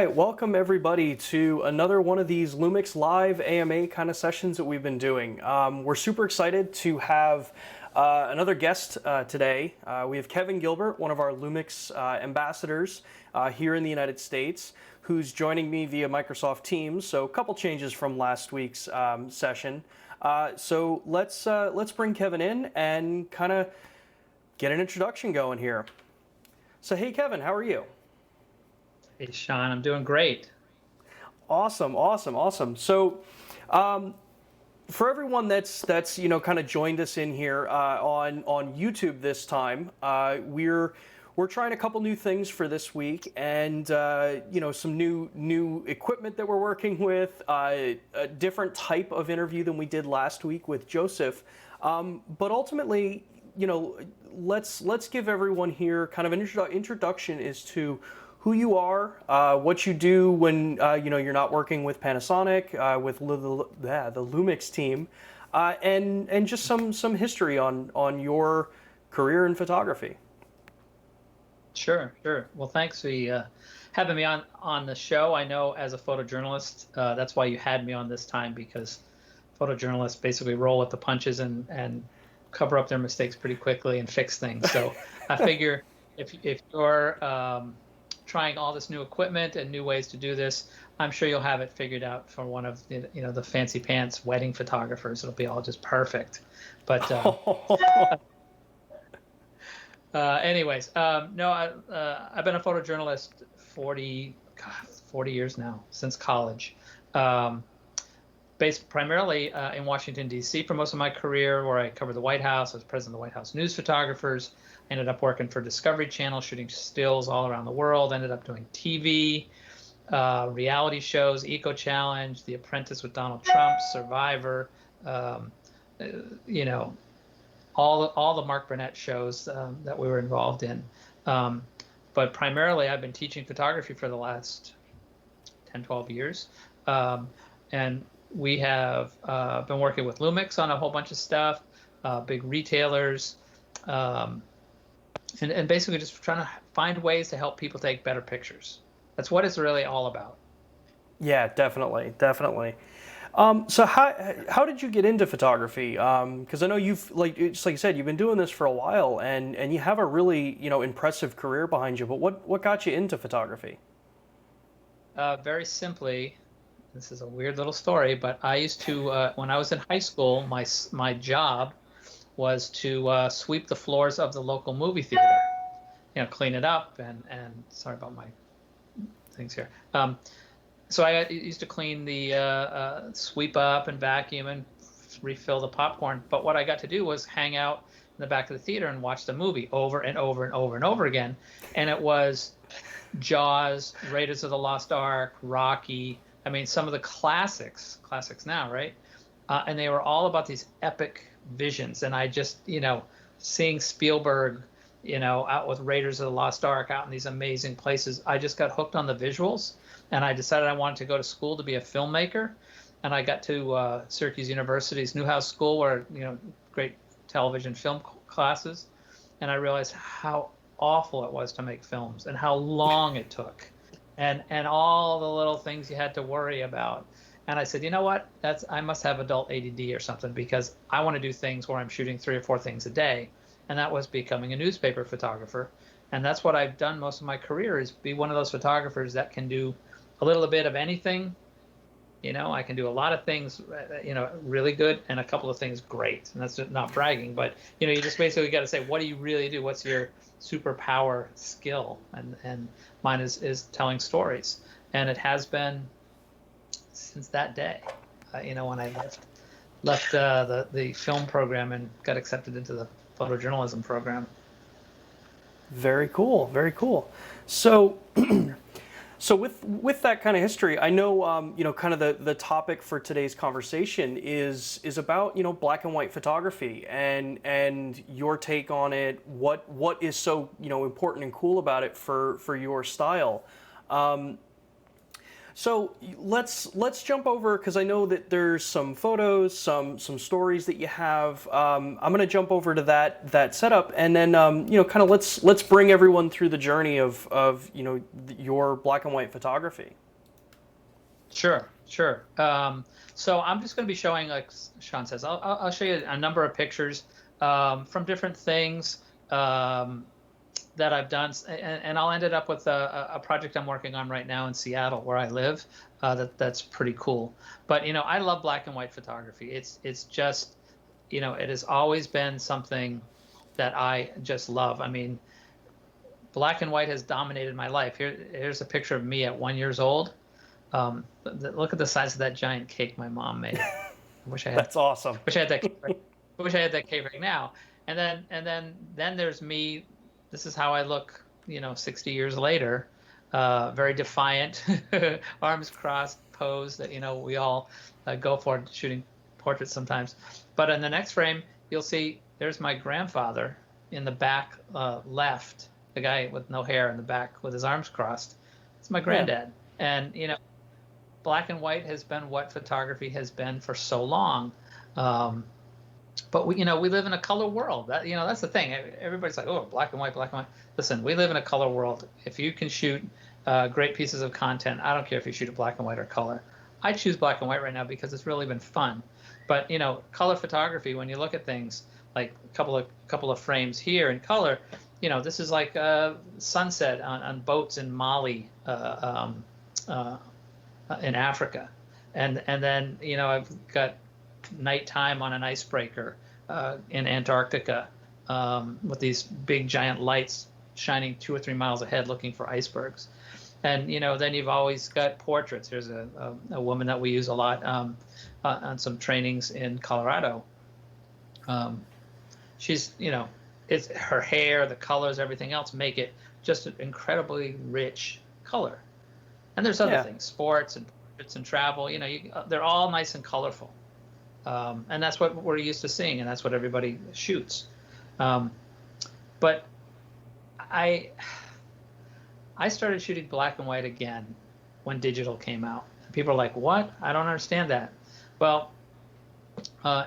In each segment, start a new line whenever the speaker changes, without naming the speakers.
right, welcome everybody to another one of these Lumix live AMA kind of sessions that we've been doing. We're super excited to have another guest today. We have Kevin Gilbert, one of our Lumix ambassadors here in the United States, who's joining me via Microsoft Teams. So a couple changes from last week's session. So let's bring Kevin in and kind of get an introduction going here. So hey Kevin, how are you?
Hey, Sean, I'm doing great.
Awesome. So, for everyone that's kind of joined us in here on YouTube this time, we're trying a couple new things for this week, and some new equipment that we're working with, a different type of interview than we did last week with Joseph, but ultimately, let's give everyone here kind of an introduction as to who you are, what you do when you're not working with Panasonic, with the Lumix team, and just some history on your career in photography.
Sure. Well, thanks for having me on the show. I know as a photojournalist, that's why you had me on this time, because photojournalists basically roll with the punches and cover up their mistakes pretty quickly and fix things. So I figure if you're trying all this new equipment and new ways to do this, I'm sure you'll have it figured out for one of the fancy pants wedding photographers. It'll be all just perfect. But anyways, no, I've been a photojournalist 40 years now, since college. Based primarily in Washington, D.C. for most of my career, where I covered the White House. I was president of the White House News Photographers. I ended up working for Discovery Channel, shooting stills all around the world. Ended up doing TV, reality shows, Eco Challenge, The Apprentice with Donald Trump, Survivor, all the Mark Burnett shows that we were involved in. But primarily, I've been teaching photography for the last 10, 12 years. And we have been working with Lumix on a whole bunch of stuff, big retailers, and basically just trying to find ways to help people take better pictures. That's what it's really all about.
Yeah, definitely. So how did you get into photography? Because I know just like you said, you've been doing this for a while, and you have a really impressive career behind you. But what got you into photography?
Very simply, this is a weird little story, but I used to, when I was in high school, my job was to sweep the floors of the local movie theater, clean it up, and sorry about my things here. So I used to clean the sweep up and vacuum and refill the popcorn. But what I got to do was hang out in the back of the theater and watch the movie over and over and over and over again. And it was Jaws, Raiders of the Lost Ark, Rocky. I mean, some of the classics now, right? And they were all about these epic visions. And I just, seeing Spielberg, out with Raiders of the Lost Ark, out in these amazing places, I just got hooked on the visuals. And I decided I wanted to go to school to be a filmmaker. And I got to Syracuse University's Newhouse School, where, great television film classes. And I realized how awful it was to make films and how long it took. And all the little things you had to worry about. And I said, you know what? I must have adult ADD or something, because I want to do things where I'm shooting 3 or 4 things a day. And that was becoming a newspaper photographer. And that's what I've done most of my career, is be one of those photographers that can do a little bit of anything. I can do a lot of things, really good, and a couple of things great. And that's not bragging, but, you just basically got to say, what do you really do? What's your superpower skill? And mine is telling stories. And it has been since that day, when I left the film program and got accepted into the photojournalism program.
Very cool. So, so with that kind of history, I know kind of the topic for today's conversation is about black and white photography and your take on it. What is so important and cool about it for your style. So let's jump over because I know that there's some photos, some stories that you have. I'm going to jump over to that setup, and then kind of let's bring everyone through the journey of your black and white photography.
Sure, sure. So I'm just going to be showing, like Sean says, I'll show you a number of pictures from different things that I've done, and I'll end it up with a project I'm working on right now in Seattle, where I live. That's pretty cool. But I love black and white photography. It's just it has always been something that I just love. I mean, black and white has dominated my life. Here's a picture of me at 1 year old. Look at the size of that giant cake my mom made. I wish I had.
That's awesome.
Wish I had that. Cake right, wish I had that cake right now. And then there's me. This is how I look, 60 years later. Very defiant, arms crossed pose that we all go for shooting portraits sometimes. But in the next frame, you'll see there's my grandfather in the back left, the guy with no hair in the back with his arms crossed. It's my granddad. Yeah. And black and white has been what photography has been for so long. But we live in a color world. That's the thing. Everybody's like, oh, black and white, black and white. Listen, we live in a color world. If you can shoot great pieces of content, I don't care if you shoot it black and white or color. I choose black and white right now because it's really been fun. But color photography, when you look at things like a couple of frames here in color, this is like sunset on boats in Mali, in Africa, and then I've got nighttime on an icebreaker in Antarctica with these big giant lights shining 2 or 3 miles ahead looking for icebergs. And then you've always got portraits. There's a woman that we use a lot on some trainings in Colorado. She's it's her hair, the colors, everything else make it just an incredibly rich color. And there's other things, sports and portraits and travel. They're all nice and colorful. And that's what we're used to seeing, and that's what everybody shoots. But I started shooting black and white again when digital came out. People are like, what? I don't understand that. Well,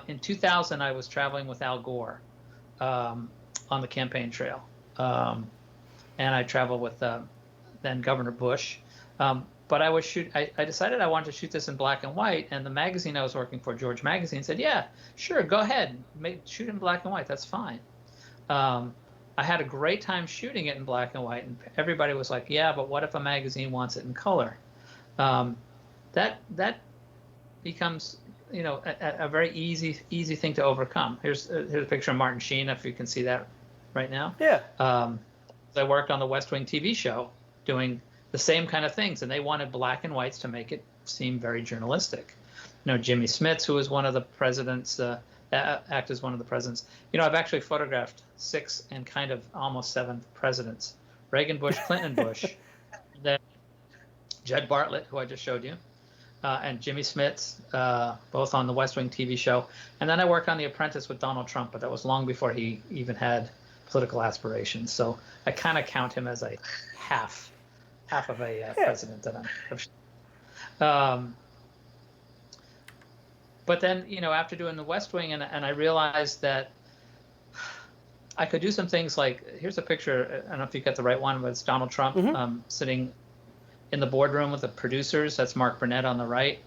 in 2000, I was traveling with Al Gore on the campaign trail. And I traveled with then Governor Bush. But I decided I wanted to shoot this in black and white, and the magazine I was working for, George Magazine, said, yeah, sure, go ahead, shoot in black and white, that's fine. I had a great time shooting it in black and white, and everybody was like, yeah, but what if a magazine wants it in color? That becomes a very easy thing to overcome. Here's a picture of Martin Sheen, if you can see that right now.
Yeah.
I worked on the West Wing TV show doing the same kind of things, and they wanted black and whites to make it seem very journalistic. Jimmy Smits, who was one of the presidents, act as one of the presidents. I've actually photographed 6 and kind of almost 7 presidents: Reagan, Bush, Clinton, Bush, then Jed Bartlett, who I just showed you, and Jimmy Smits, both on the West Wing TV show. And then I worked on The Apprentice with Donald Trump, but that was long before he even had political aspirations. So I kind of count him as a half of a president that I'm. But then, after doing the West Wing, and I realized that I could do some things like, here's a picture, I don't know if you got the right one, but it's Donald Trump sitting in the boardroom with the producers. That's Mark Burnett on the right.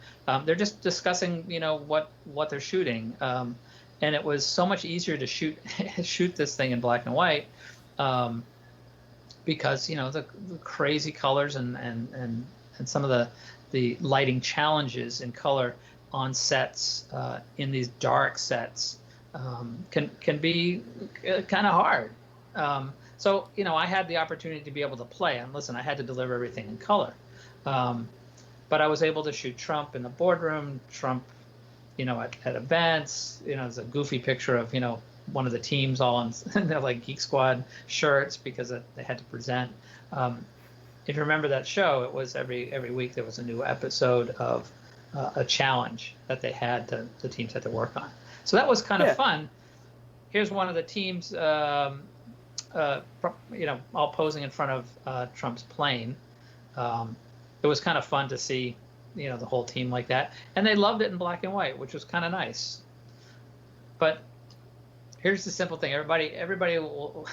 They're just discussing, what they're shooting. And it was so much easier to shoot this thing in black and white because, the crazy colors and some of the lighting challenges in color on sets, in these dark sets, can be kind of hard. So I had the opportunity to be able to play. And listen, I had to deliver everything in color, but I was able to shoot Trump in the boardroom, Trump, at events. There's a goofy picture of one of the teams all in their like Geek Squad shirts because they had to present. If you remember that show, it was every week there was a new episode of a challenge that they had the teams had to work on. So that was kind of fun. Here's one of the teams, all posing in front of Trump's plane. it was kind of fun to see, the whole team like that, and they loved it in black and white, which was kind of nice. But here's the simple thing: everybody will.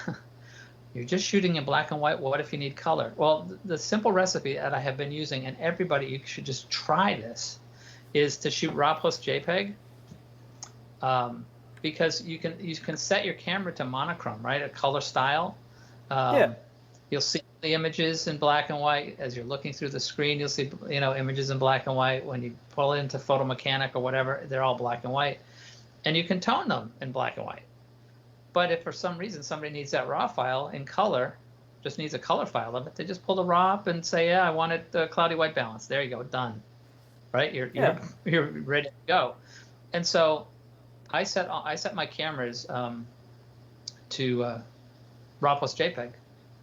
You're just shooting in black and white. What if you need color? Well, the simple recipe that I have been using, and everybody, you should just try this, is to shoot RAW plus JPEG, because you can set your camera to monochrome, right? A color style.
Yeah.
You'll see the images in black and white as you're looking through the screen. You'll see images in black and white. When you pull it into Photo Mechanic or whatever, they're all black and white, and you can tone them in black and white. But if for some reason somebody needs that RAW file in color, just needs a color file of it, they just pull the RAW up and say, yeah, I want it cloudy white balance. There you go, done. Right? You're ready to go. And so I set my cameras to RAW plus JPEG,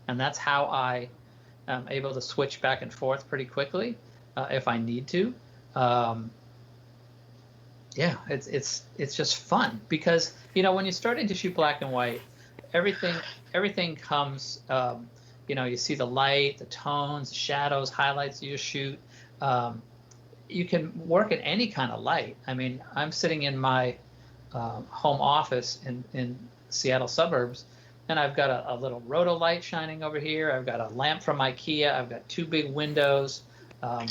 and that's how I am able to switch back and forth pretty quickly if I need to. Yeah, it's just fun because when you're starting to shoot black and white, everything comes. You see the light, the tones, the shadows, highlights you shoot. You can work at any kind of light. I mean, I'm sitting in my home office in Seattle suburbs, and I've got a little roto light shining over here. I've got a lamp from IKEA. I've got 2 big windows. I've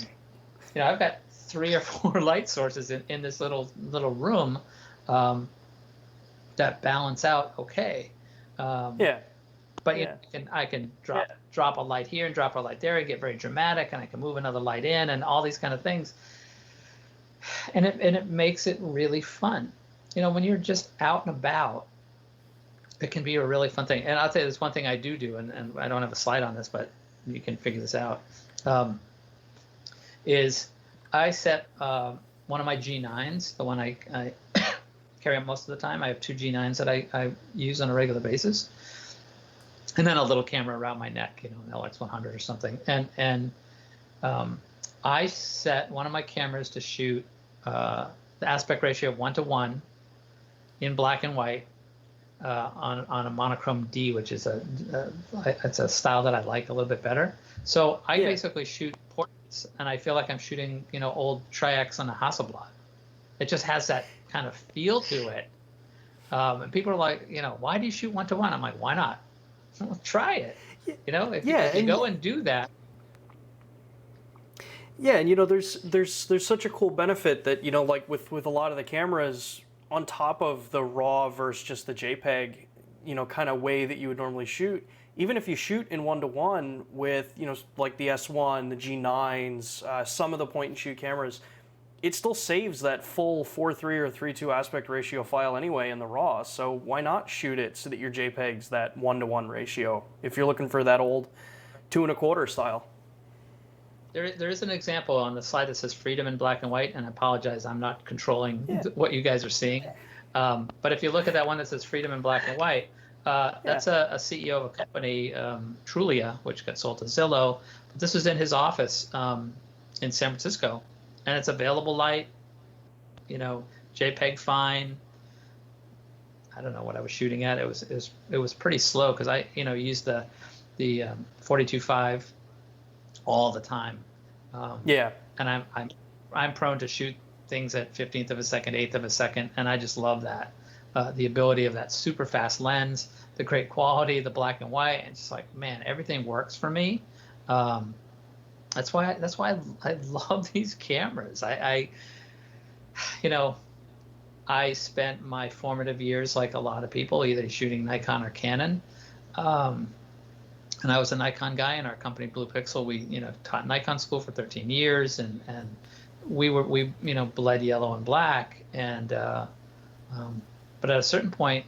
got 3 or 4 light sources in this little room that balance out okay. But I can drop a light here and drop a light there and get very dramatic, and I can move another light in and all these kind of things. And it makes it really fun. When you're just out and about, it can be a really fun thing. And I'll tell you, there's one thing I do, and I don't have a slide on this, but you can figure this out, is I set one of my G9s, the one I carry up most of the time. I have 2 G9s that I use on a regular basis, and then a little camera around my neck, an LX100 or something. And I set one of my cameras to shoot the aspect ratio of 1:1 in black and white on a monochrome D, which is it's a style that I like a little bit better. So I basically shoot portraits, and I feel like I'm shooting, old Tri-X on a Hasselblad. It just has that kind of feel to it. And people are like, why do you shoot 1:1? I'm like, why not? Well, try it. If you go and do that.
Yeah, and there's such a cool benefit that like with a lot of the cameras, on top of the RAW versus just the JPEG, kind of way that you would normally shoot. Even if you shoot in 1:1 with like the S1, the G9s, some of the point and shoot cameras, it still saves that full 4:3 or 3:2 aspect ratio file anyway in the RAW. So why not shoot it so that your JPEG's that 1:1 ratio if you're looking for that old 2 1/4 style?
There is an example on the slide that says freedom in black and white, and I apologize, I'm not controlling what you guys are seeing. But if you look at that one that says freedom in black and white, that's a CEO of a company, Trulia, which got sold to Zillow. But this was in his office in San Francisco, and it's available light, JPEG fine. I don't know what I was shooting at. It was pretty slow because I used the 42.5 all the time. And I'm prone to shoot things at 15th of a second, 1/8 of a second, and I just love that. The ability of that super fast lens, the great quality, the black and white, and just like, man, everything works for me. That's why I love these cameras. I spent my formative years, like a lot of people, either shooting Nikon or Canon. And I was a Nikon guy in our company, Blue Pixel. We, taught Nikon school for 13 years, and we bled yellow and black. And but at a certain point,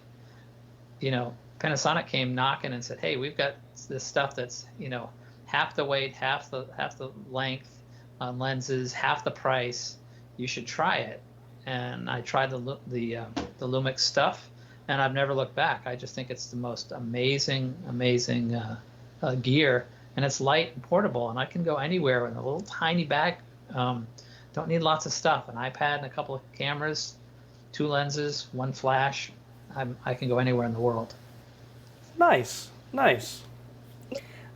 Panasonic came knocking and said, "Hey, we've got this stuff that's half the weight, half the length on lenses, half the price. You should try it." And I tried the Lumix stuff, and I've never looked back. I just think it's the most amazing gear, and it's light and portable, and I can go anywhere in a little tiny bag. Don't need lots of stuff. An iPad and a couple of cameras, 2 lenses, 1 flash. I can go anywhere in the world.
Nice.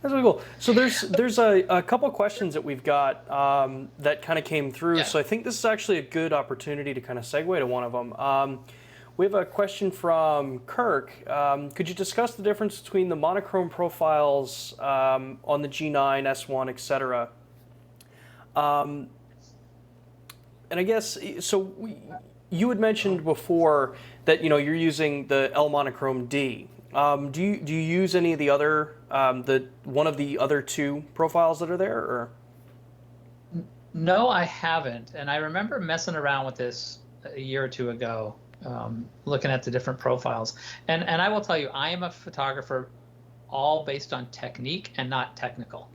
That's really cool. So there's a couple questions that we've got that kind of came through.
Yeah.
So I think this is actually a good opportunity to kind of segue to one of them. We have a question from Kirk. Could you discuss the difference between the monochrome profiles on the G9, S1, etc.? And I guess so. You had mentioned before that you're using the L monochrome D. Do you use any of the other the one of the other two profiles that are there? Or?
No, I haven't. And I remember messing around with this a year or two ago, looking at the different profiles. And I will tell you, I am a photographer all based on technique and not technical.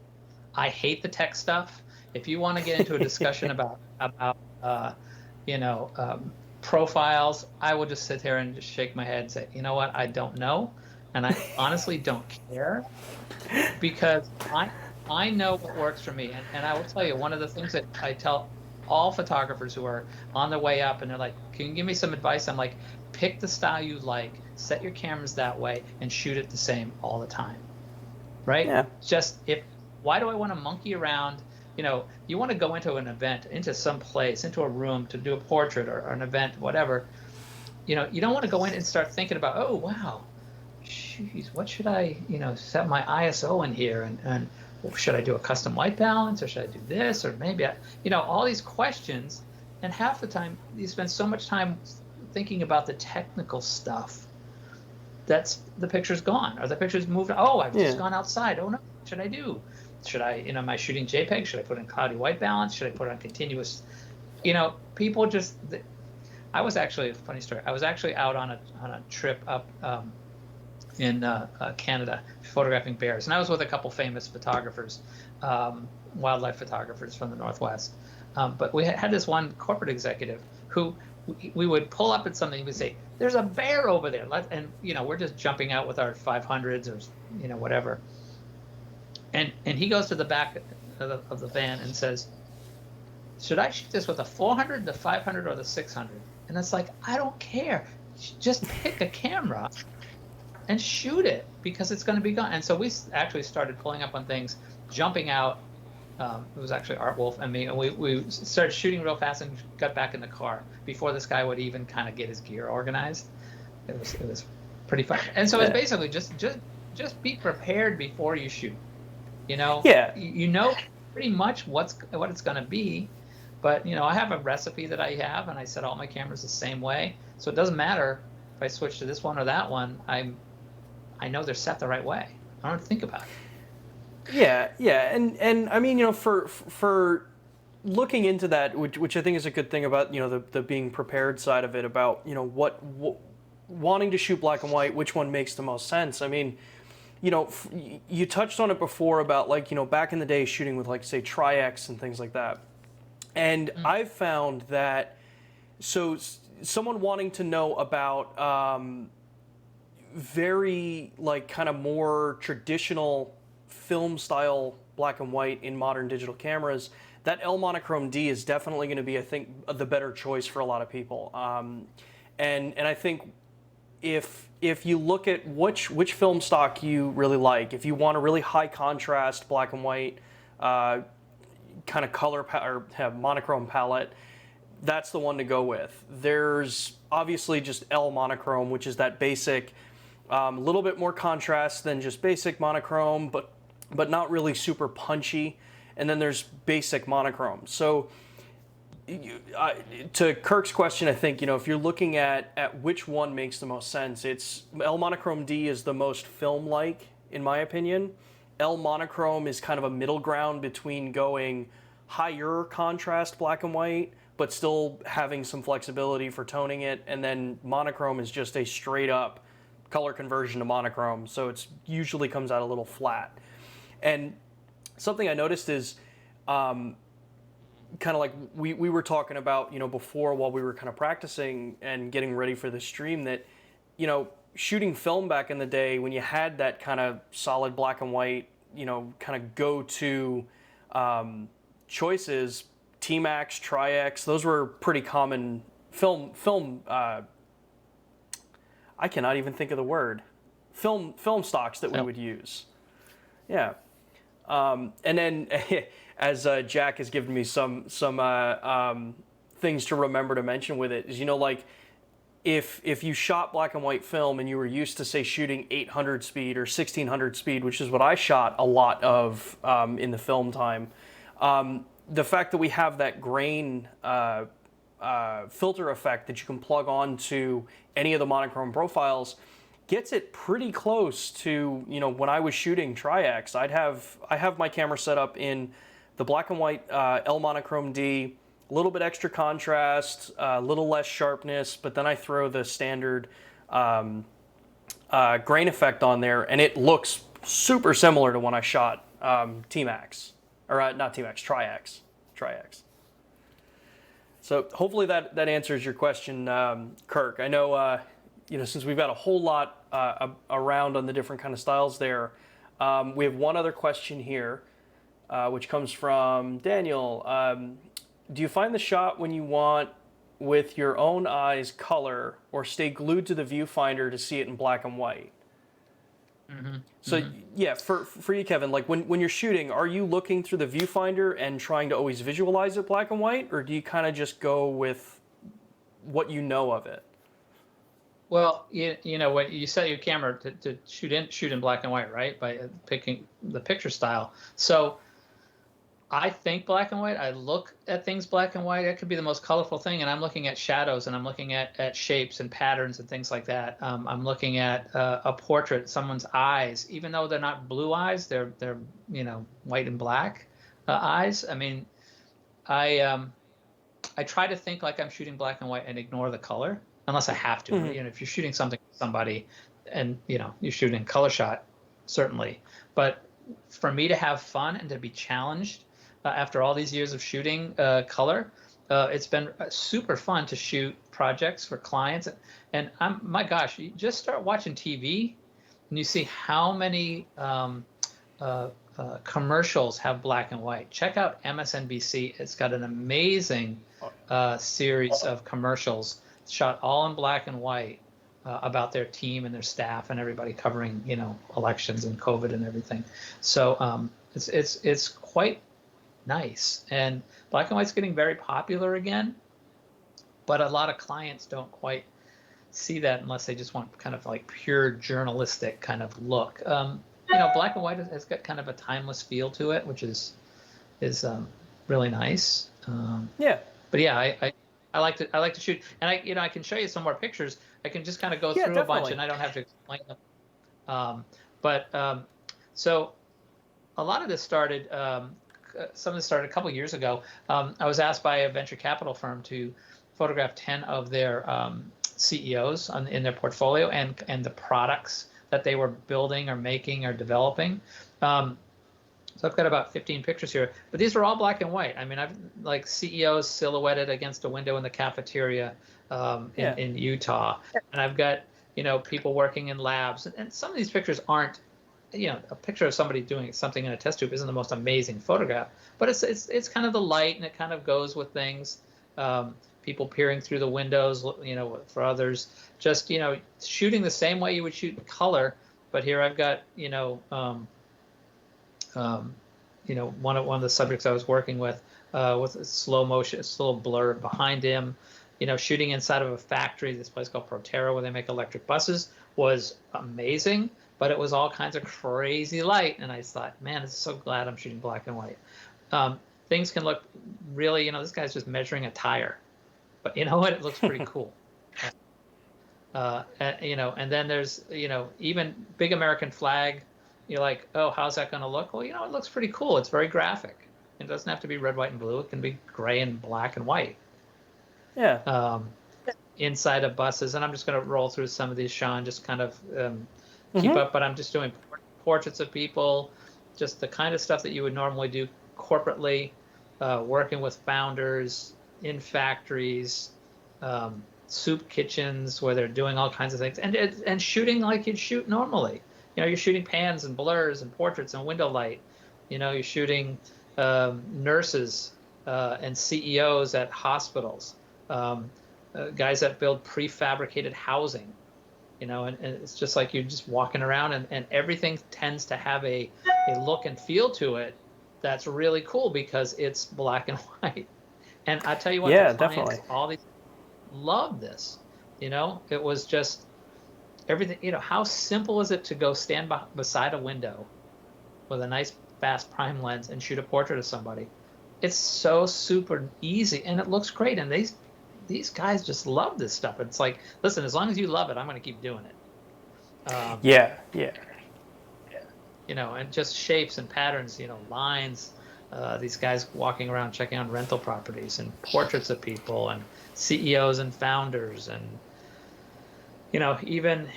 I hate the tech stuff. If you want to get into a discussion about you know, profiles, I will just sit here and just shake my head and say, you know what, I don't know, and I honestly don't care, because I know what works for me. And I will tell you, one of the things that I tell all photographers who are on their way up and they're like, can you give me some advice? I'm like, pick the style you like, set your cameras that way, and shoot it the same all the time, right?
Yeah.
Just why do I want to monkey around? You want to go into an event, into some place, into a room to do a portrait or an event, whatever. You don't want to go in and start thinking about, oh, wow, geez, what should I, set my ISO in here? And should I do a custom white balance, or should I do this? Or maybe all these questions. And half the time you spend so much time thinking about the technical stuff that's the picture's gone, or the picture's moved. Oh, I've just gone outside. Oh no, what should I do? Should I, am I shooting JPEG? Should I put in cloudy white balance? Should I put on continuous? People just. I was actually, a funny story. I was actually out on a trip up in Canada, photographing bears, and I was with a couple famous photographers, wildlife photographers from the Northwest. But we had this one corporate executive who we would pull up at something. He would say, "There's a bear over there," and we're just jumping out with our 500s or whatever. And he goes to the back of the van and says, should I shoot this with a 400, the 500, or the 600? And it's like, I don't care. Just pick a camera and shoot it, because it's going to be gone. And so we actually started pulling up on things, jumping out. It was actually Art Wolf and me. And we started shooting real fast and got back in the car before this guy would even kind of get his gear organized. It was pretty fun. And so it's basically just be prepared before you shoot. Pretty much what it's going to be, but I have a recipe that I have, and I set all my cameras the same way, so it doesn't matter if I switch to this one or that one. I know they're set the right way. I don't think about it.
Yeah, and I mean, for looking into that, which I think is a good thing about the being prepared side of it, about what wanting to shoot black and white, which one makes the most sense. I mean, you touched on it before about back in the day shooting with say Tri-X and things like that. And I've found that, so someone wanting to know about very kind of more traditional film style black and white in modern digital cameras, that L monochrome D is definitely going to be, I think, the better choice for a lot of people. And I think if you look at which film stock you really like, if you want a really high contrast black and white kind of color or have monochrome palette, that's the one to go with. There's obviously just L monochrome, which is that basic, little bit more contrast than just basic monochrome, but not really super punchy. And then there's basic monochrome. So to Kirk's question, I think, if you're looking at which one makes the most sense, it's L monochrome D is the most film-like, in my opinion. L monochrome is kind of a middle ground between going higher contrast black and white, but still having some flexibility for toning it. And then monochrome is just a straight up color conversion to monochrome. So it's usually comes out a little flat. And something I noticed is, kind of like we were talking about, before, while we were kind of practicing and getting ready for the stream, that, shooting film back in the day, when you had that kind of solid black and white, kind of go-to choices, T-Max, Tri-X, those were pretty common film, I cannot even think of the word, film stocks that we would use. Yeah. And then, as Jack has given me some things to remember to mention with it, is like if you shot black and white film and you were used to say shooting 800 speed or 1600 speed, which is what I shot a lot of in the film time, the fact that we have that grain filter effect that you can plug on to any of the monochrome profiles gets it pretty close to when I was shooting Tri-X. I have my camera set up in the black and white L monochrome D, a little bit extra contrast, a little less sharpness, but then I throw the standard grain effect on there, and it looks super similar to when I shot T-Max, or not T-Max, Tri-X. So hopefully that answers your question, Kirk. I know since we've got a whole lot around on the different kind of styles there, we have one other question here, which comes from Daniel. Do you find the shot when you want with your own eyes color, or stay glued to the viewfinder to see it in black and white?
Mm-hmm.
So yeah, for you, Kevin, like when you're shooting, are you looking through the viewfinder and trying to always visualize it black and white, or do you kind of just go with what you know of it?
Well, when you set your camera to shoot in black and white, right, by picking the picture style. So I think black and white. I look at things black and white. It could be the most colorful thing, and I'm looking at shadows, and I'm looking at shapes and patterns and things like that. I'm looking at a portrait, someone's eyes, even though they're not blue eyes, they're white and black eyes. I mean, I try to think like I'm shooting black and white and ignore the color unless I have to. Mm-hmm. If you're shooting something with somebody, and you're shooting color shot, certainly. But for me to have fun and to be challenged. After all these years of shooting color, it's been super fun to shoot projects for clients. And my gosh, you just start watching TV and you see how many commercials have black and white. Check out MSNBC. It's got an amazing series of commercials shot all in black and white about their team and their staff and everybody covering, elections and COVID and everything. So it's quite nice, and black and white's getting very popular again, but a lot of clients don't quite see that unless they just want kind of like pure journalistic kind of look. Black and white has got kind of a timeless feel to it, which is really nice.
Yeah.
But yeah, I like to shoot, and I can show you some more pictures. I can just kind of go through definitely. A bunch, and I don't have to explain them. So a lot of this started. Some of this started a couple of years ago. I was asked by a venture capital firm to photograph 10 of their CEOs in their portfolio and the products that they were building or making or developing. So I've got about 15 pictures here, but these are all black and white. I mean, I've like CEOs silhouetted against a window in the cafeteria in Utah, and I've got people working in labs, and some of these pictures aren't. A picture of somebody doing something in a test tube isn't the most amazing photograph, but it's kind of the light, and it kind of goes with things. People peering through the windows, for others, just shooting the same way you would shoot color. But here I've got one of the subjects I was working with a slow motion, a little blur behind him, shooting inside of a factory. This place called Proterra, where they make electric buses, was amazing. But it was all kinds of crazy light, and I thought, man, I'm so glad I'm shooting black and white. Things can look really, this guy's just measuring a tire, but you know what? It looks pretty cool. And then there's, even big American flag. You're like, oh, how's that going to look? Well, it looks pretty cool. It's very graphic. It doesn't have to be red, white, and blue. It can be gray and black and white.
Yeah.
Inside of buses, and I'm just going to roll through some of these, Sean, just kind of. Keep up, but I'm just doing portraits of people, just the kind of stuff that you would normally do corporately, working with founders in factories, soup kitchens where they're doing all kinds of things, and shooting like you'd shoot normally. You're shooting pans and blurs and portraits and window light. You're shooting nurses and CEOs at hospitals, guys that build prefabricated housing. And it's just like you're just walking around, and everything tends to have a a look and feel to it that's really cool because it's black and white. And I tell you what, the
Yeah,
clients,
definitely.
all these love this. It was just everything. How simple is it to go stand beside a window with a nice fast prime lens and shoot a portrait of somebody? It's so super easy and it looks great. And these guys just love this stuff. It's like, listen, as long as you love it, I'm going to keep doing it.
Yeah, yeah.
And just shapes and patterns, lines. These guys walking around checking on rental properties and portraits of people and CEOs and founders. And, even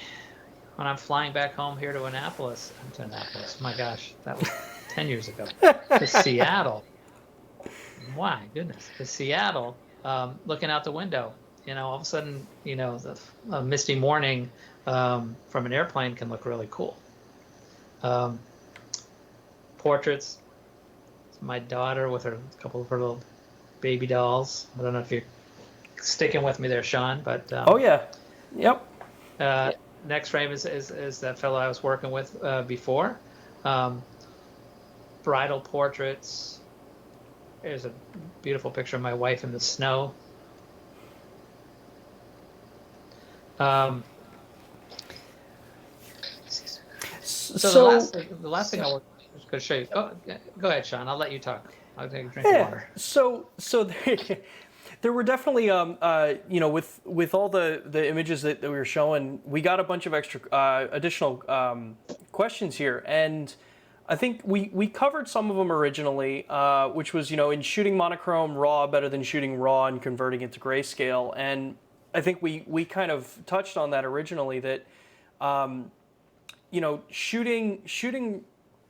when I'm flying back home here to Annapolis, my gosh, that was 10 years ago, to Seattle. My goodness, to Seattle, looking out the window, all of a sudden, a misty morning from an airplane can look really cool. Portraits. My daughter with a couple of her little baby dolls. I don't know if you're sticking with me there, Sean, but
Oh yeah. Yep.
Next frame is that fellow I was working with before. Bridal portraits. There's a beautiful picture of my wife in the snow. So the last thing I was going to show you. Go ahead, Sean. I'll let you talk. I'll take a drink of water.
So there were definitely with all the images that we were showing, we got a bunch of extra additional questions here, and I think we covered some of them originally, which was in shooting monochrome raw better than shooting raw and converting it to grayscale, and I think we kind of touched on that originally, that shooting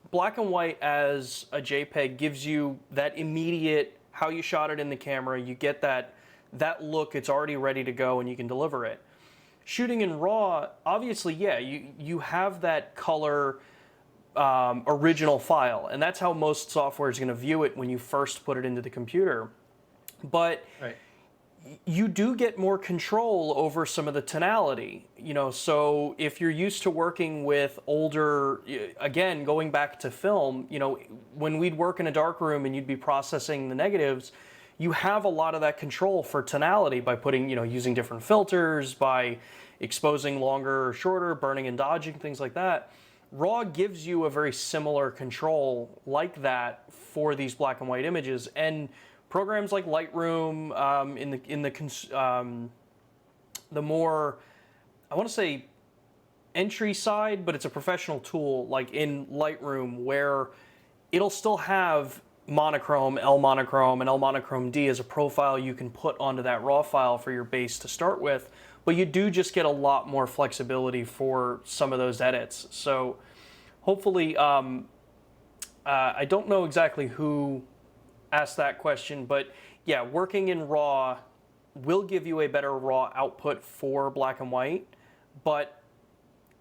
black and white as a JPEG gives you that immediate how you shot it in the camera. You get that look. It's already ready to go, and you can deliver it. Shooting in RAW, obviously, yeah, you have that color original file, and that's how most software is going to view it when you first put it into the computer. But
right.
You do get more control over some of the tonality, so if you're used to working with older, again, going back to film, when we'd work in a dark room and you'd be processing the negatives, you have a lot of that control for tonality by putting, using different filters, by exposing longer or shorter, burning and dodging, things like that. RAW gives you a very similar control like that for these black and white images, and programs like Lightroom, the more, I want to say entry side, but it's a professional tool like in Lightroom, where it'll still have monochrome, L monochrome, and L monochrome D as a profile you can put onto that RAW file for your base to start with, but you do just get a lot more flexibility for some of those edits. So hopefully, I don't know exactly who asked that question, but yeah, working in RAW will give you a better RAW output for black and white, but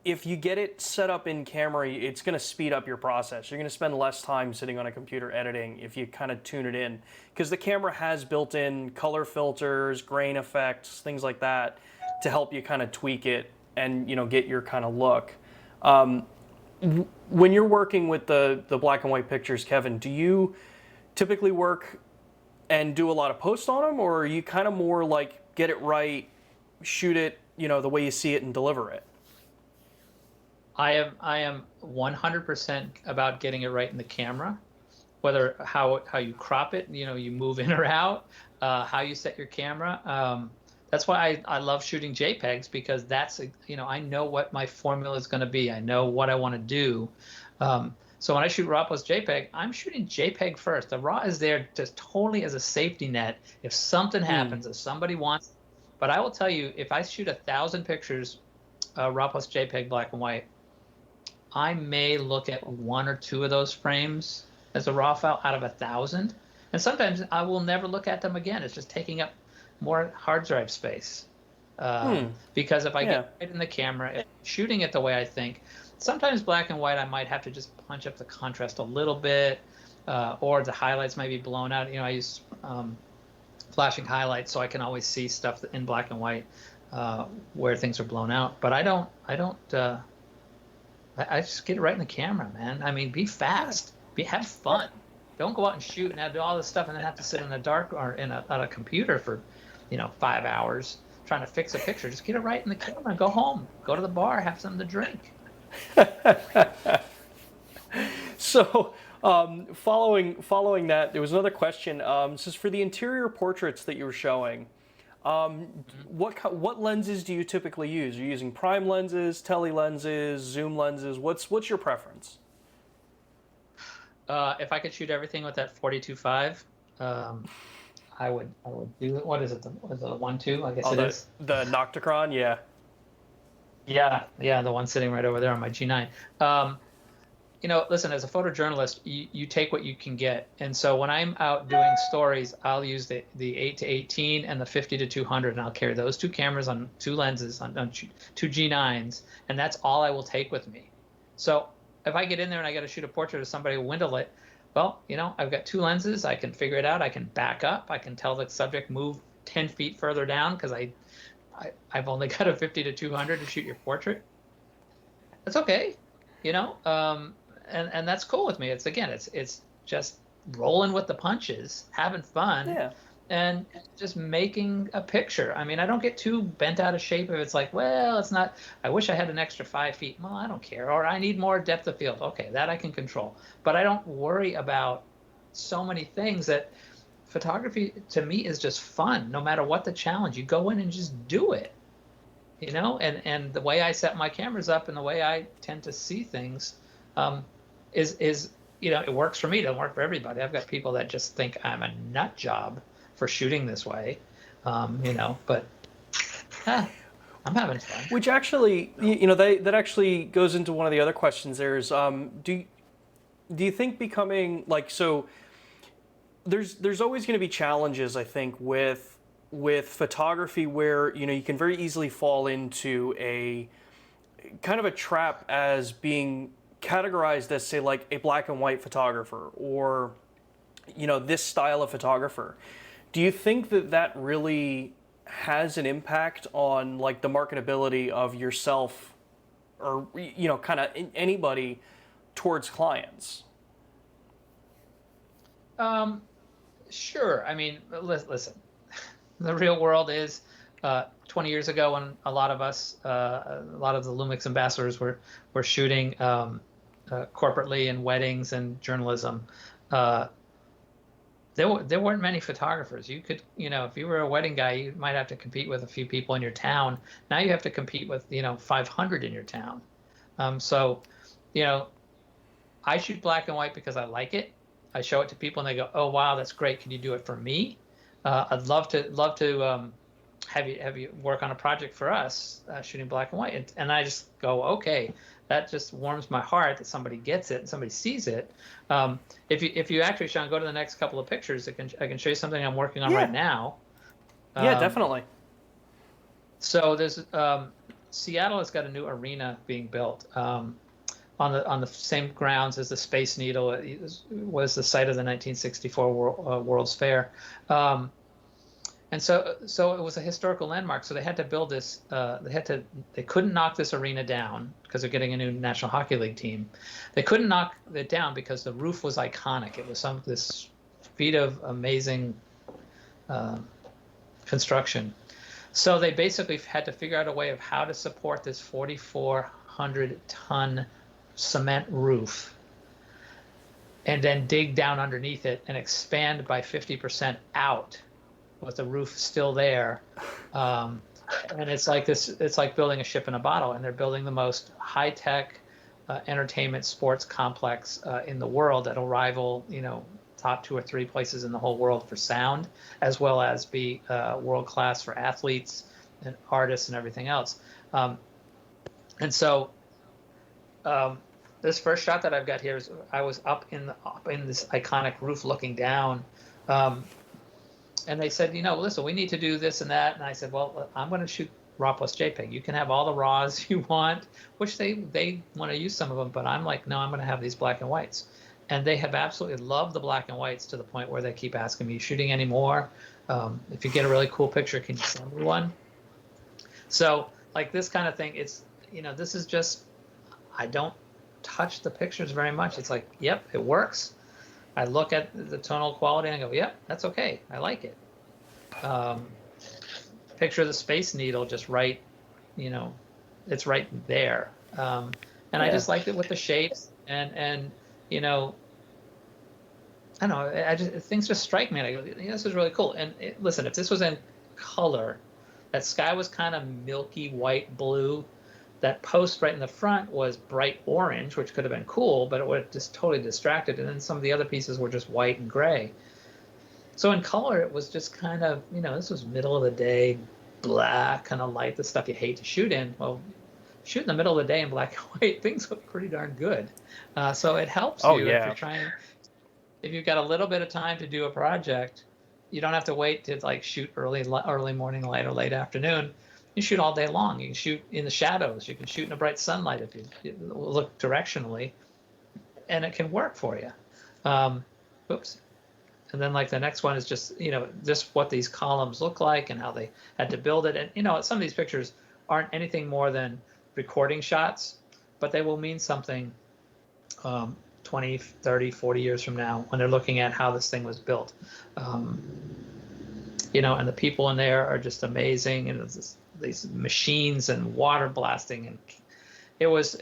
if you get it set up in camera, it's going to speed up your process. You're going to spend less time sitting on a computer editing if you kind of tune it in, because the camera has built-in color filters, grain effects, things like that to help you kind of tweak it and get your kind of look. When you're working with the black and white pictures, Kevin, do you typically work and do a lot of post on them, or are you kind of more like get it right, shoot it, the way you see it and deliver it?
I am 100% about getting it right in the camera, whether how you crop it, you move in or out, how you set your camera. That's why I love shooting JPEGs, because that's, I know what my formula is going to be. I know what I want to do. So when I shoot RAW plus JPEG, I'm shooting JPEG first. The RAW is there just totally as a safety net if something happens, if somebody wants. But I will tell you, if I shoot 1,000 pictures, RAW plus JPEG black and white, I may look at 1 or 2 of those frames as a RAW file out of 1,000. And sometimes I will never look at them again. It's just taking up more hard drive space. Because if I get it in the camera, shooting it the way I think, sometimes black and white I might have to just punch up the contrast a little bit, or the highlights might be blown out. I use flashing highlights so I can always see stuff in black and white where things are blown out. But I don't I just get it right in the camera, man. I mean, be fast, have fun. Don't go out and shoot and have to do all this stuff and then have to sit in the dark or on a computer for, 5 hours trying to fix a picture. Just get it right in the camera and go home. Go to the bar, have something to drink.
So, following that, there was another question. This is for the interior portraits that you were showing. What lenses do you typically use? Are you using prime lenses, tele lenses, zoom lenses? What's your preference?
If I could shoot everything with that 42.5, I would do it. What is it? Was it a 1.2? I guess it is.
The Nocticron, yeah.
Yeah, the one sitting right over there on my G9. Listen, as a photojournalist, you take what you can get. And so when I'm out doing stories, I'll use the 8-18 and the 50-200, and I'll carry those two cameras on two lenses on two G9s, and that's all I will take with me. So if I get in there and I got to shoot a portrait of somebody windowlit, well, I've got two lenses. I can figure it out. I can back up. I can tell the subject move 10 feet further down because I've only got a 50-200 to shoot your portrait. That's okay, and that's cool with me. It's just rolling with the punches, having fun,
Yeah.
and just making a picture. I mean, I don't get too bent out of shape if it's like, well, it's not. I wish I had an extra 5 feet. Well, I don't care. Or I need more depth of field. Okay, that I can control. But I don't worry about so many things. That photography to me is just fun. No matter what the challenge, you go in and just do it. And the way I set my cameras up and the way I tend to see things is it works for me. It doesn't work for everybody. I've got people that just think I'm a nut job for shooting this way, but I'm having fun.
Which actually, that actually goes into one of the other questions. There's, do you think becoming like so? There's always going to be challenges, I think, with photography where you can very easily fall into a kind of a trap as being categorized as, say, like a black and white photographer or this style of photographer. Do you think that really has an impact on like the marketability of yourself or kind of anybody towards clients?
Sure. I mean, listen, the real world is 20 years ago when a lot of us, a lot of the Lumix ambassadors were shooting corporately in weddings and journalism. There weren't many photographers. You could, if you were a wedding guy, you might have to compete with a few people in your town. Now you have to compete with, 500 in your town. So, I shoot black and white because I like it. I show it to people and they go, "Oh, wow, that's great. Can you do it for me?" I'd love to have you work on a project for us shooting black and white. And I just go, okay, that just warms my heart that somebody gets it and somebody sees it. If you actually, Sean, go to the next couple of pictures, I can show you something I'm working on right now.
Yeah, definitely.
So there's Seattle has got a new arena being built on the same grounds as the Space Needle. It was the site of the 1964 World's Fair. And so it was a historical landmark. So they had to build this. They couldn't knock this arena down because they're getting a new National Hockey League team. They couldn't knock it down because the roof was iconic. It was this feat of amazing construction. So they basically had to figure out a way of how to support this 4,400-ton cement roof and then dig down underneath it and expand by 50% out with the roof still there. And it's like this. It's like building a ship in a bottle, and they're building the most high-tech entertainment sports complex in the world that'll rival, top 2 or 3 places in the whole world for sound, as well as be world-class for athletes and artists and everything else. And so this first shot that I've got here is I was up in this iconic roof looking down. And they said, listen, we need to do this and that. And I said, well, I'm going to shoot RAW plus JPEG. You can have all the RAWs you want, which they want to use some of them. But I'm like, no, I'm going to have these black and whites. And they have absolutely loved the black and whites to the point where they keep asking me, shooting any more? If you get a really cool picture, can you send me one? So like this kind of thing, it's, this is just, I don't touch the pictures very much. It's like, yep, it works. I look at the tonal quality and I go, yep, that's okay. I like it. Um, Picture of the Space Needle just right, you know, it's right there. And I
Yeah.
just liked it with the shapes and you know, I don't know, I just things just strike me and I go, yeah, this is really cool. And listen, if this was in color, that sky was kind of milky white blue. That post right in the front was bright orange, which could have been cool, but it would have just totally distracted. And then some of the other pieces were just white and gray. So in color, it was just kind of, you know, this was middle of the day, black, kind of light, the stuff you hate to shoot in. Well, shoot in the middle of the day in black and white, things look pretty darn good. So it helps
Oh
you if you're
yeah.
trying, if you've got a little bit of time to do a project, you don't have to wait to like shoot early morning light or late afternoon. You shoot all day long. You can shoot in the shadows. You can shoot in the bright sunlight if you look directionally, and it can work for you. Oops. And then like the next one is just, you know, just what these columns look like and how they had to build it. And, you know, some of these pictures aren't anything more than recording shots, but they will mean something 20, 30, 40 years from now when they're looking at how this thing was built. You know, and the people in there are just amazing. And it's these machines and water blasting. And it's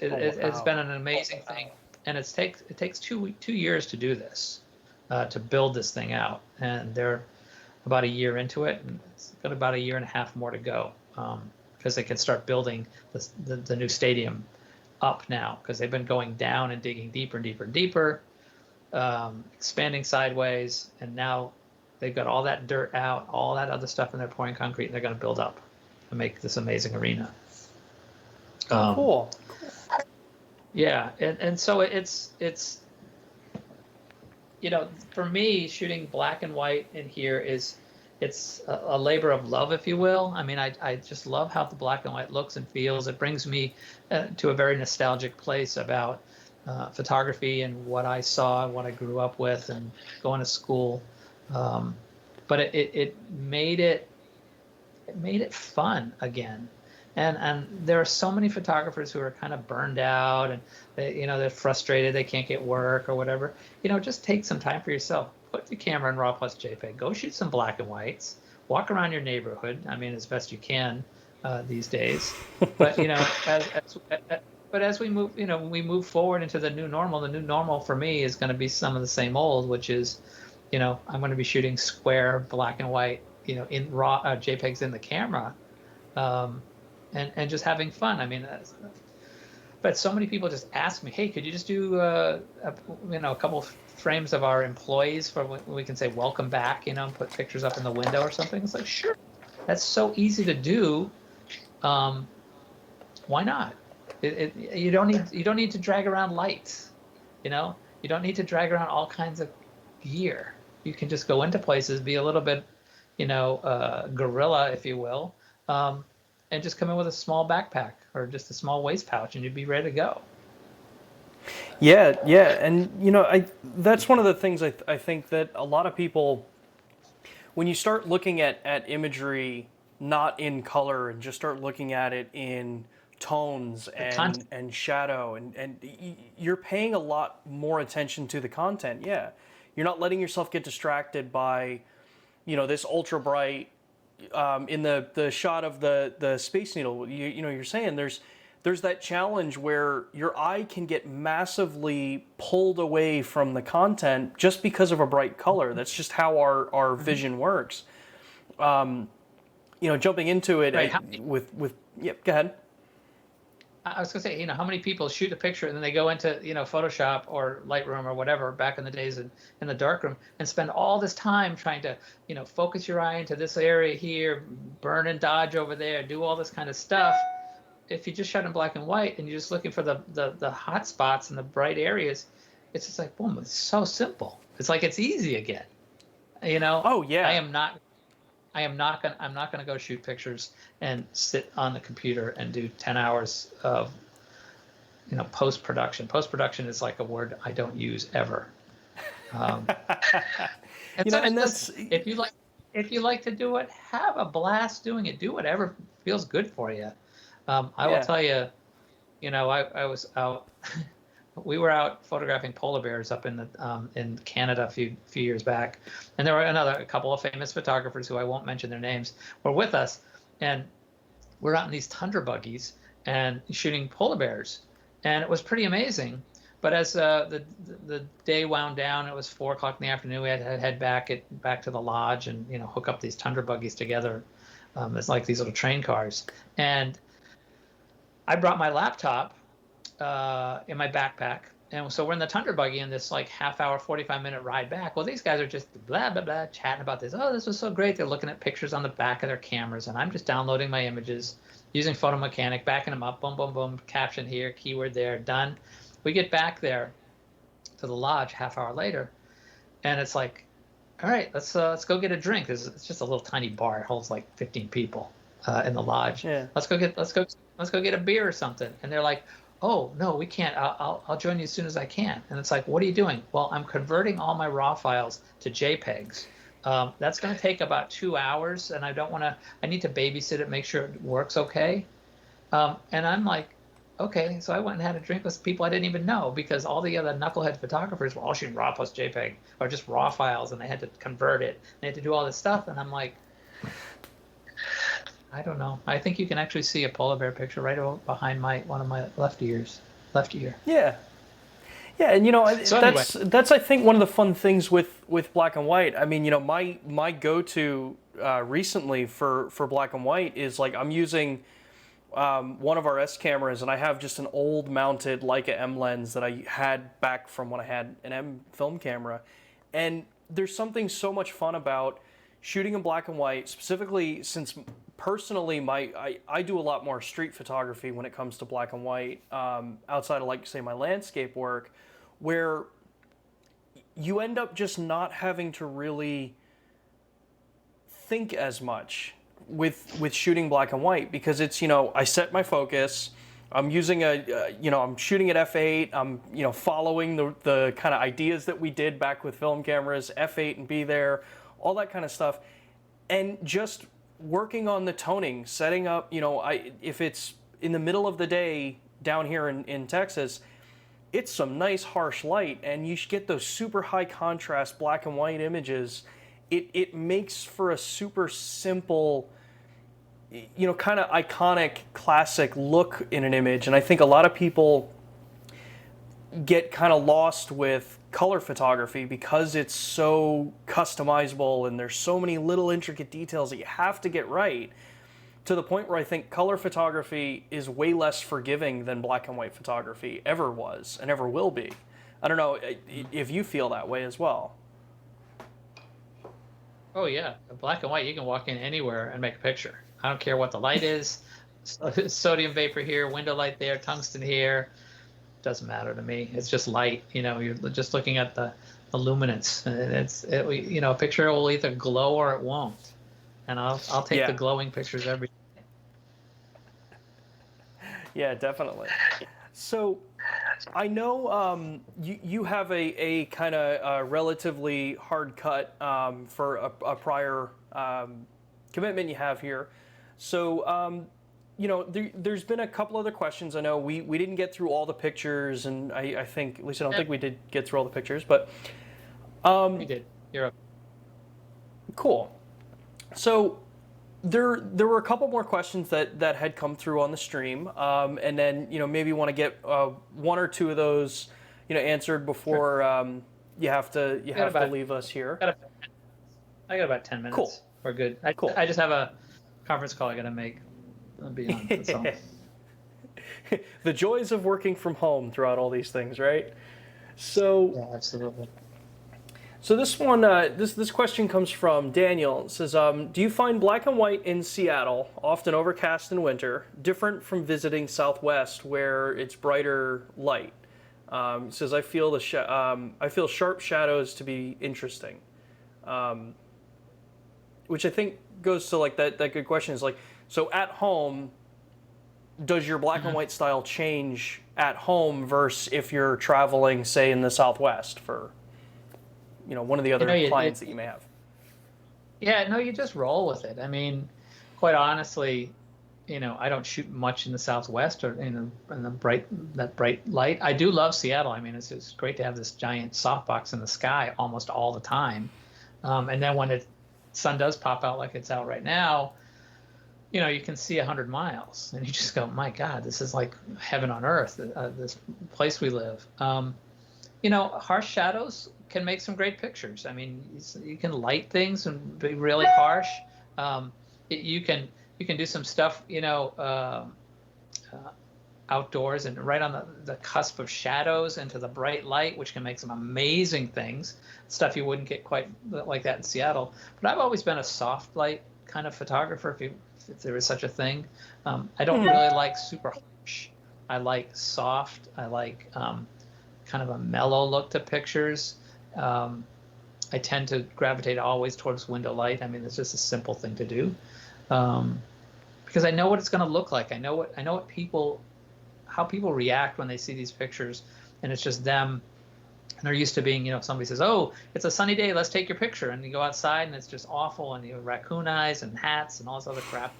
been an amazing thing. And it takes 2 years to do this. To build this thing out, and they're about a year into it, and it's got about a year and a half more to go because they can start building the new stadium up now because they've been going down and digging deeper and deeper and deeper, expanding sideways, and now they've got all that dirt out, all that other stuff, and they're pouring concrete, and they're going to build up and make this amazing arena.
Cool.
Yeah, and so it's you know, for me, shooting black and white in here it's a labor of love, if you will. I mean, I just love how the black and white looks and feels. It brings me to a very nostalgic place about photography and what I saw, what I grew up with, and going to school. But it made it fun again. And there are so many photographers who are kind of burned out and they're frustrated, they can't get work or whatever. You know, just take some time for yourself. Put the camera in RAW plus JPEG. Go shoot some black and whites. Walk around your neighborhood. I mean, as best you can these days. But you know, as we move, you know, when we move forward into the new normal for me is going to be some of the same old, which is, you know, I'm going to be shooting square black and white, you know, in RAW JPEGs in the camera. And just having fun. I mean, but so many people just ask me, hey, could you just do a couple of frames of our employees for when we can say welcome back, you know, and put pictures up in the window or something? It's like, sure, that's so easy to do. Why not? You don't need to drag around lights, you know. You don't need to drag around all kinds of gear. You can just go into places, be a little bit, you know, guerrilla, if you will. And just come in with a small backpack or just a small waist pouch and you'd be ready to go.
Yeah, yeah, and you know, that's one of the things I think that a lot of people, when you start looking at imagery not in color and just start looking at it in tones and shadow and you're paying a lot more attention to the content. Yeah, you're not letting yourself get distracted by, you know, this ultra bright. In the shot of the Space Needle, you know, you're saying there's that challenge where your eye can get massively pulled away from the content just because of a bright color. That's just how our vision works. You know, jumping into it
right.
Go ahead.
I was gonna say, you know, how many people shoot a picture and then they go into, you know, Photoshop or Lightroom or whatever back in the days in the darkroom and spend all this time trying to, you know, focus your eye into this area here, burn and dodge over there, do all this kind of stuff. If you just shot in black and white and you're just looking for the hot spots and the bright areas, it's just like, boom, it's so simple. It's like it's easy again. You know,
Oh yeah.
I'm not gonna go shoot pictures and sit on the computer and do 10 hours of, you know, post-production. Post-production is like a word I don't use ever.
You know, and that's
if you like to do it, have a blast doing it. Do whatever feels good for you. I will
yeah.
tell you, you know, I was out we were out photographing polar bears up in Canada a few years back, and there were a couple of famous photographers who I won't mention their names were with us, and we're out in these tundra buggies and shooting polar bears, and it was pretty amazing. But as the day wound down, it was 4 o'clock in the afternoon. We had to head back to the lodge and hook up these tundra buggies together. It's like these little train cars, and I brought my laptop in my backpack. And so we're in the Tundra buggy in this like half-hour, 45-minute ride back. Well, these guys are just blah, blah, blah, chatting about this. Oh, this was so great. They're looking at pictures on the back of their cameras. And I'm just downloading my images, using Photo Mechanic, backing them up, boom, boom, boom, caption here, keyword there, done. We get back there to the lodge half-hour later, and it's like, all right, let's go get a drink. It's just a little tiny bar. It holds like 15 people in the lodge.
Yeah.
Let's go get a beer or something. And they're like, oh no, we can't. I'll join you as soon as I can. And it's like, what are you doing? Well, I'm converting all my raw files to JPEGs. That's going to take about 2 hours, and I need to babysit it, make sure it works okay. And I'm like, okay. So I went and had a drink with people I didn't even know, because all the other knucklehead photographers were all shooting raw plus JPEG or just raw files, and they had to convert it. They had to do all this stuff, and I'm like, I don't know. I think you can actually see a polar bear picture right behind one of my left ear.
Yeah. Yeah, and
So
that's I think one of the fun things with black and white. I mean, my go-to recently for black and white is like I'm using one of our S cameras, and I have just an old mounted Leica M lens that I had back from when I had an M film camera, and there's something so much fun about shooting in black and white, specifically since personally I do a lot more street photography when it comes to black and white, outside of like say my landscape work, where you end up just not having to really think as much with shooting black and white, because it's I set my focus, I'm using I'm shooting at f8, I'm following the kind of ideas that we did back with film cameras, f8 and be there, all that kind of stuff, and just working on the toning, setting up, if it's in the middle of the day down here in Texas, it's some nice harsh light, and you get those super high contrast black and white images. It makes for a super simple, kind of iconic, classic look in an image. And I think a lot of people get kind of lost with color photography because it's so customizable and there's so many little intricate details that you have to get right, to the point where I think color photography is way less forgiving than black and white photography ever was and ever will be. I don't know if you feel that way as well.
Oh yeah, black and white, you can walk in anywhere and make a picture. I don't care what the light is. Sodium vapor here, window light there, tungsten here. Doesn't matter to me. It's just light. You're just looking at the luminance, and a picture will either glow or it won't. And I'll take the glowing pictures every day.
Yeah, definitely. So I know you have a kind of relatively hard cut for a prior commitment you have here. So there's been a couple other questions. I know we didn't get through all the pictures, and I think, at least I don't think we did get through all the pictures, but
we did. You're up.
Cool. So there were a couple more questions that had come through on the stream, and then maybe want to get one or two of those answered before you have to leave us here.
I got about 10 minutes.
Cool.
We're good.
Cool.
I just have a conference call I got to make. I'll be on. That's all.
The joys of working from home throughout all these things, right? So
yeah, absolutely.
So this one, this question comes from Daniel. It says, do you find black and white in Seattle, often overcast in winter, different from visiting Southwest where it's brighter light? It says, I feel sharp shadows to be interesting, which I think goes to like that good question is like, so at home, does your black and white style change at home versus if you're traveling, say, in the Southwest for one of the other clients that you may have?
Yeah, no, you just roll with it. I mean, quite honestly, I don't shoot much in the Southwest or in the bright light. I do love Seattle. I mean, it's great to have this giant softbox in the sky almost all the time. And then when the sun does pop out like it's out right now, you can see 100 miles, and you just go, my God, this is like heaven on earth. This place we live. Harsh shadows can make some great pictures. I mean, you can light things and be really harsh. You can do some stuff, outdoors and right on the cusp of shadows into the bright light, which can make some amazing things. Stuff you wouldn't get quite like that in Seattle. But I've always been a soft light kind of photographer, if there is such a thing. I don't really like super harsh. I like soft. I like kind of a mellow look to pictures. I tend to gravitate always towards window light. I mean, it's just a simple thing to do, because I know what it's going to look like. I know how people react when they see these pictures, and it's just them. And they're used to being, somebody says, "Oh, it's a sunny day, let's take your picture," and you go outside and it's just awful, and you have raccoon eyes and hats and all this other crap.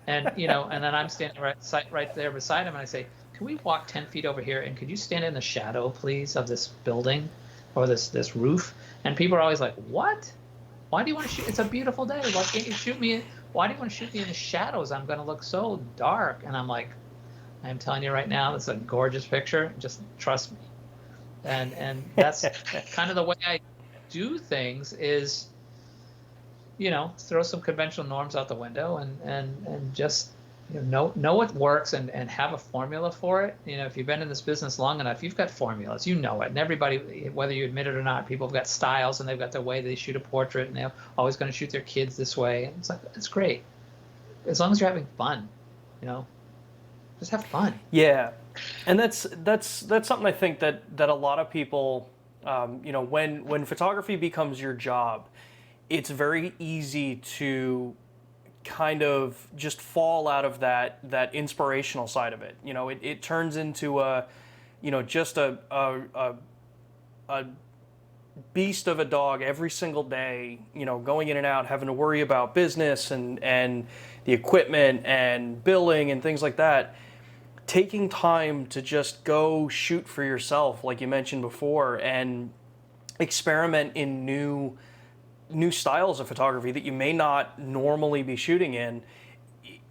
And then I'm standing right there beside him, and I say, "Can we walk 10 feet over here, and could you stand in the shadow, please, of this building or this roof?" And people are always like, "What? Why do you want to shoot? It's a beautiful day. Why can't you shoot me? Why do you want to shoot me in the shadows? I'm going to look so dark." And I'm like, "I'm telling you right now, this is a gorgeous picture. Just trust me." And that's kind of the way I do things is, throw some conventional norms out the window and just know what works and have a formula for it. If you've been in this business long enough, you've got formulas, it. And everybody, whether you admit it or not, people have got styles, and they've got the way they shoot a portrait, and they're always going to shoot their kids this way. And it's like, it's great. As long as you're having fun, just have fun.
Yeah, and that's something I think that a lot of people, when photography becomes your job, it's very easy to kind of just fall out of that inspirational side of it. It turns into just a beast of a dog every single day, going in and out, having to worry about business and the equipment and billing and things like that. Taking time to just go shoot for yourself, like you mentioned before, and experiment in new styles of photography that you may not normally be shooting in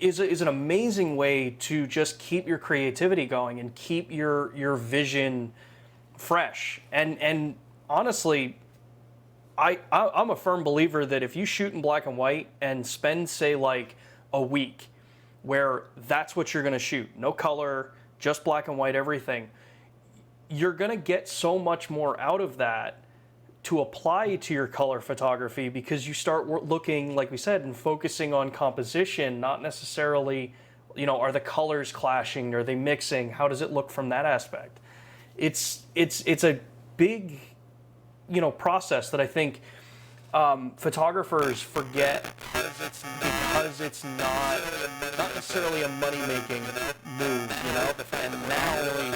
is an amazing way to just keep your creativity going and keep your vision fresh. And honestly, I'm a firm believer that if you shoot in black and white and spend, say, like a week where that's what you're going to shoot, no color, just black and white, everything, you're going to get so much more out of that to apply to your color photography, because you start looking, like we said, and focusing on composition, not necessarily, are the colors clashing, are they mixing, how does it look from that aspect. It's a big process that I think photographers forget, because it's not necessarily a money-making move, and now we're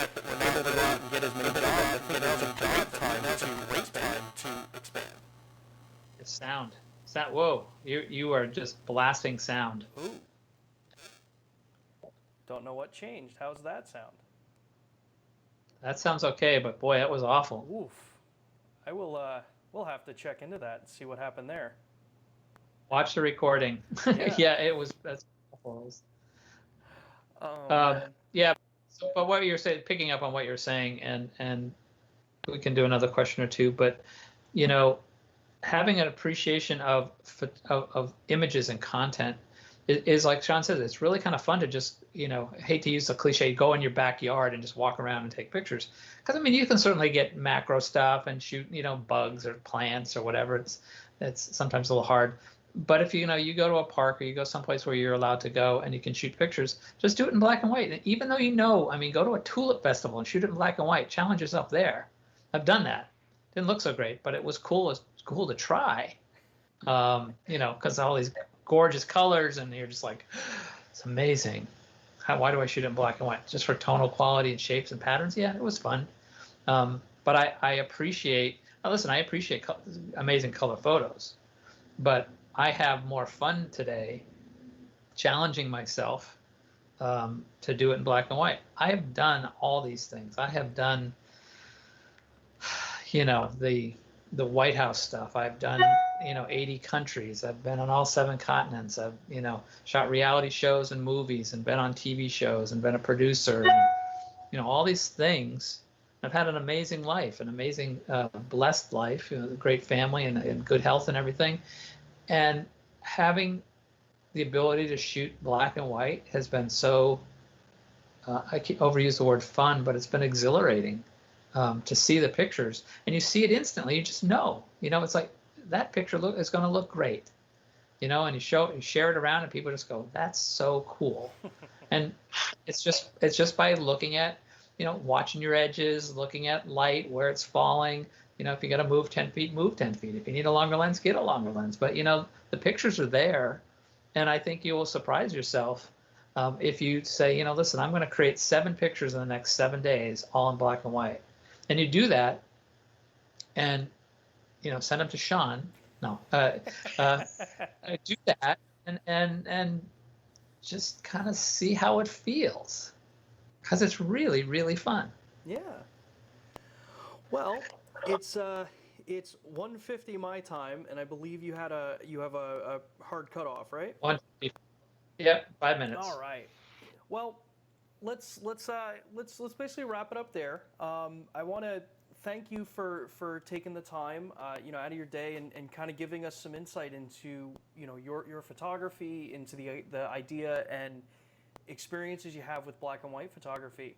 able to go out and get as many jobs. I think now's a great time to expand.
Sound. Whoa, you are just blasting sound.
Ooh. Don't know what changed. How's that sound?
That sounds okay, but boy, that was awful.
Oof. I will, we'll have to check into that and see what happened there.
Watch the recording. Yeah, that's awful. Yeah, but what you're saying, picking up on what you're saying, and we can do another question or two, but having an appreciation of images and content is like Sean says, it's really kind of fun to just, hate to use the cliche, go in your backyard and just walk around and take pictures. Because I mean, you can certainly get macro stuff and shoot, bugs or plants or whatever. It's sometimes a little hard. But if you go to a park or you go someplace where you're allowed to go and you can shoot pictures, just do it in black and white. And even though go to a tulip festival and shoot it in black and white. Challenge yourself there. I've done that. Didn't look so great, but it was cool. It's cool to try. Because all these gorgeous colors, and you're just like, it's amazing. Why do I shoot it in black and white? Just for tonal quality and shapes and patterns? Yeah, it was fun. But I appreciate. Listen, I appreciate amazing color photos, but I have more fun today challenging myself to do it in black and white. I have done all these things. I have done, the White House stuff. I've done, 80 countries. I've been on all 7 continents. I've, shot reality shows and movies and been on TV shows and been a producer and, all these things. I've had an amazing life, an amazing, blessed life, a great family and good health and everything. And having the ability to shoot black and white has been so, I keep overuse the word fun, but it's been exhilarating. To see the pictures, and you see it instantly. You just know, it's like that picture is going to look great, and you share it around, and people just go, "That's so cool." And it's just by looking at, watching your edges, looking at light, where it's falling. If you got to move 10 feet, move 10 feet. If you need a longer lens, get a longer lens. But the pictures are there, and I think you will surprise yourself if you say, listen, I'm going to create 7 pictures in the next 7 days, all in black and white. And you do that, and send them to Sean. No, do that, and just kind of see how it feels, because it's really, really fun.
Yeah. Well, it's 1:50 my time, and I believe you have a hard cutoff, right?
1:50. Yep, 5 minutes.
All right. Well, let's basically wrap it up there. I want to thank you for taking the time, out of your day and kind of giving us some insight into, your photography, into the idea and experiences you have with black and white photography.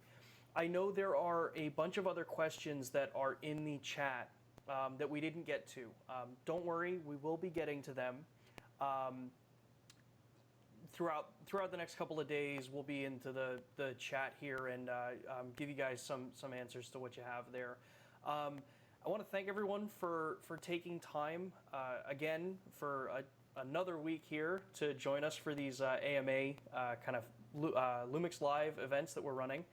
I know there are a bunch of other questions that are in the chat that we didn't get to. Don't worry, we will be getting to them. Throughout the next couple of days, we'll be into the chat here and give you guys some answers to what you have there. I want to thank everyone for taking time again for another week here to join us for these AMA kind of Lumix Live events that we're running.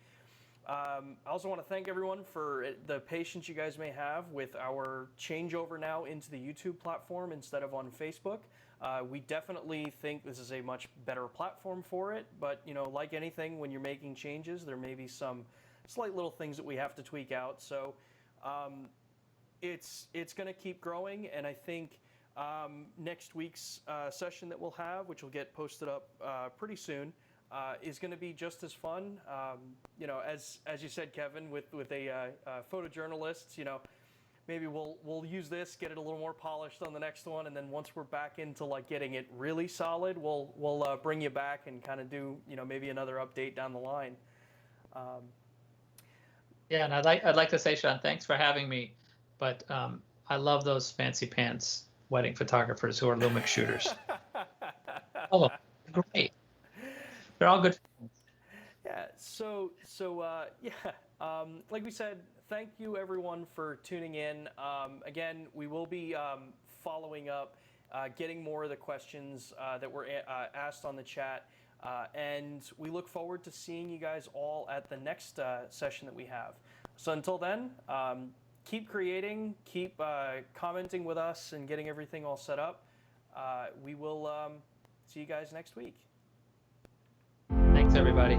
I also want to thank everyone for the patience you guys may have with our changeover now into the YouTube platform instead of on Facebook. We definitely think this is a much better platform for it, but like anything, when you're making changes, there may be some slight little things that we have to tweak out. So it's going to keep growing, and I think next week's session that we'll have, which will get posted up pretty soon, is going to be just as fun. As you said, Kevin, with a photojournalist, maybe we'll use this, get it a little more polished on the next one, and then once we're back into like getting it really solid, we'll bring you back and kind of do maybe another update down the line.
Yeah, and I'd like to say, Sean, thanks for having me, but I love those fancy pants wedding photographers who are Lumix shooters. Oh, great! They're all good friends.
Yeah. So like we said, thank you everyone for tuning in. Again, we will be following up, getting more of the questions that were asked on the chat, and we look forward to seeing you guys all at the next session that we have. So until then, keep creating, keep commenting with us, and getting everything all set up. We will see you guys next week.
Thanks, everybody.